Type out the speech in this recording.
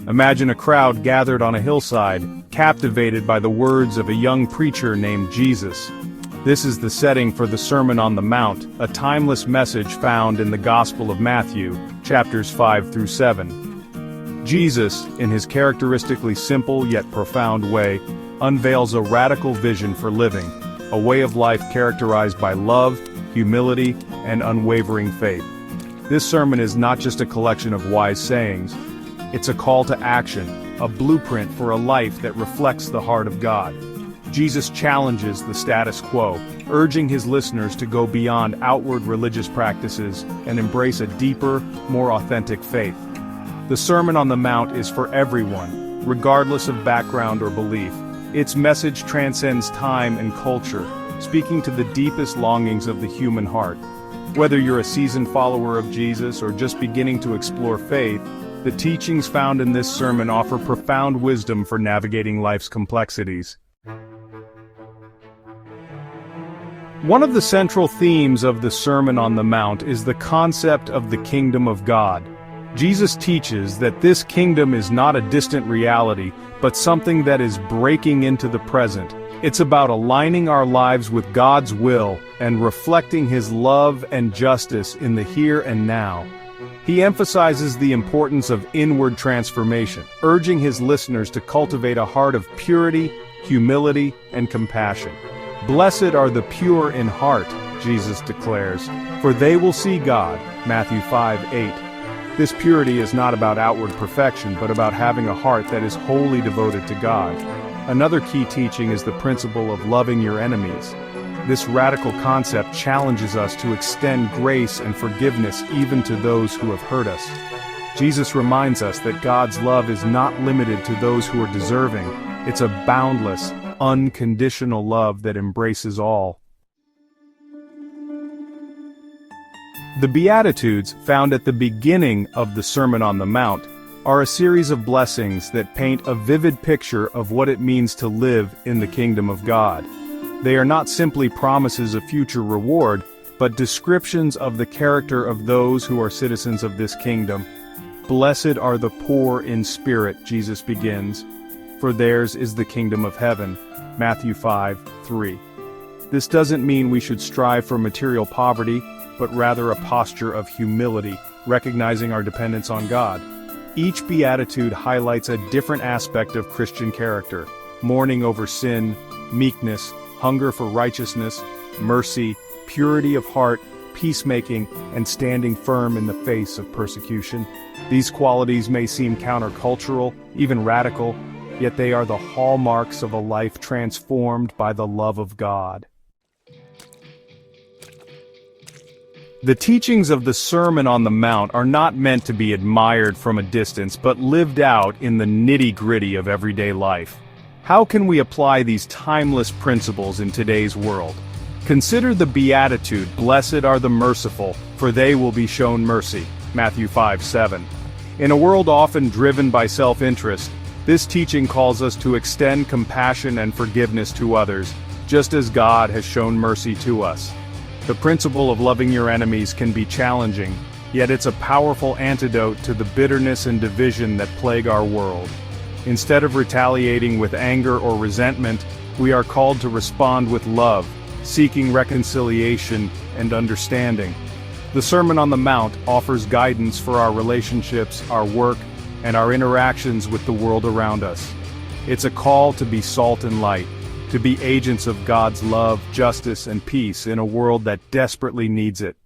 Imagine a crowd gathered on a hillside, captivated by the words of a young preacher named Jesus. This is the setting for the Sermon on the Mount, a timeless message found in the Gospel of Matthew, chapters 5 through 7. Jesus, in his characteristically simple yet profound way, unveils a radical vision for living, a way of life characterized by love, humility, and unwavering faith. This sermon is not just a collection of wise sayings. It's a call to action, a blueprint for a life that reflects the heart of God. Jesus challenges the status quo, urging his listeners to go beyond outward religious practices and embrace a deeper, more authentic faith. The Sermon on the Mount is for everyone, regardless of background or belief. Its message transcends time and culture, speaking to the deepest longings of the human heart. Whether you're a seasoned follower of Jesus or just beginning to explore faith, the teachings found in this sermon offer profound wisdom for navigating life's complexities. One of the central themes of the Sermon on the Mount is the concept of the kingdom of God. Jesus teaches that this kingdom is not a distant reality, but something that is breaking into the present. It's about aligning our lives with God's will and reflecting His love and justice in the here and now. He emphasizes the importance of inward transformation, urging his listeners to cultivate a heart of purity, humility, and compassion. "Blessed are the pure in heart," Jesus declares, "for they will see God." Matthew 5:8. This purity is not about outward perfection, but about having a heart that is wholly devoted to God. Another key teaching is the principle of loving your enemies. This radical concept challenges us to extend grace and forgiveness even to those who have hurt us. Jesus reminds us that God's love is not limited to those who are deserving. It's a boundless, unconditional love that embraces all. The Beatitudes, found at the beginning of the Sermon on the Mount, are a series of blessings that paint a vivid picture of what it means to live in the kingdom of God. They are not simply promises of future reward, but descriptions of the character of those who are citizens of this kingdom. "Blessed are the poor in spirit," Jesus begins, "for theirs is the kingdom of heaven." Matthew 5:3. This doesn't mean we should strive for material poverty, but rather a posture of humility, recognizing our dependence on God. Each beatitude highlights a different aspect of Christian character: mourning over sin, meekness, hunger for righteousness, mercy, purity of heart, peacemaking, and standing firm in the face of persecution. These qualities may seem countercultural, even radical, yet they are the hallmarks of a life transformed by the love of God. The teachings of the Sermon on the Mount are not meant to be admired from a distance, but lived out in the nitty-gritty of everyday life. How can we apply these timeless principles in today's world? Consider the beatitude, "Blessed are the merciful, for they will be shown mercy." Matthew 5:7. In a world often driven by self-interest, this teaching calls us to extend compassion and forgiveness to others, just as God has shown mercy to us. The principle of loving your enemies can be challenging, yet it's a powerful antidote to the bitterness and division that plague our world. Instead of retaliating with anger or resentment, we are called to respond with love, seeking reconciliation and understanding. The Sermon on the Mount offers guidance for our relationships, our work, and our interactions with the world around us. It's a call to be salt and light, to be agents of God's love, justice, and peace in a world that desperately needs it.